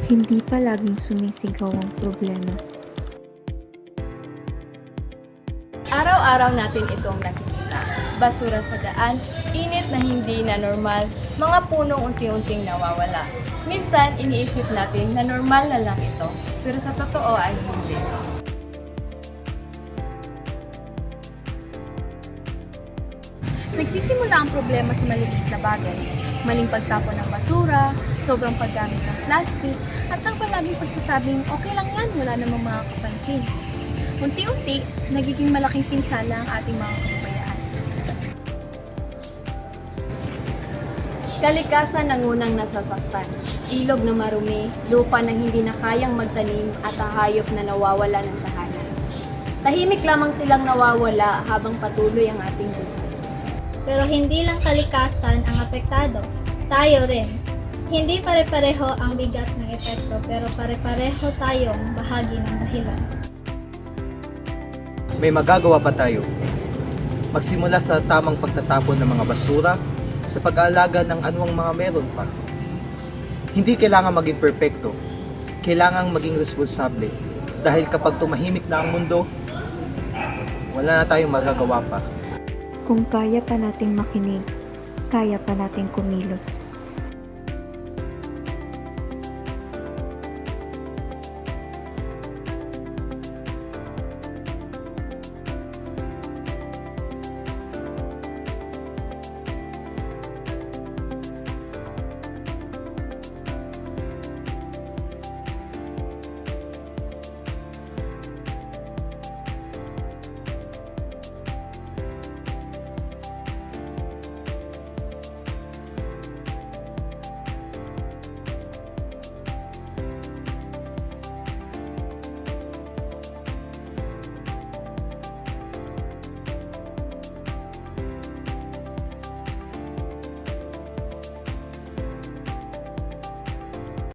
Hindi pa laging sumisigaw ang problema. Araw-araw natin itong nakikita. Basura sa daan, init na hindi na normal, mga punong unti-unting nawawala. Minsan, iniisip natin na normal na lang ito, pero sa totoo ay hindi. Nagsisimula ang problema sa maliliit na bagay. Maling pagtapon ng basura, sobrang paggamit ng plastic, at ang palaging pagsasabing okay lang yan, wala namang makakapansin. Unti-unti, nagiging malaking pinsala ang ating mga kababayaan. Kalikasan ang unang nasasaktan. Ilog na marumi, lupa na hindi na kayang magtanim at hayop na nawawala ng tahanan. Tahimik lamang silang nawawala habang patuloy ang ating buhay. Pero hindi lang kalikasan ang apektado, tayo rin. Hindi pare-pareho ang bigat ng epekto pero pare-pareho tayong bahagi ng dahilan. May magagawa pa tayo. Magsimula sa tamang pagtatapon ng mga basura, sa pag-aalaga ng anumang mga meron pa. Hindi kailangan maging perpekto, kailangan maging responsable. Dahil kapag tumahimik na ang mundo, wala na tayong magagawa pa. Kung kaya pa nating makinig, kaya pa nating kumilos.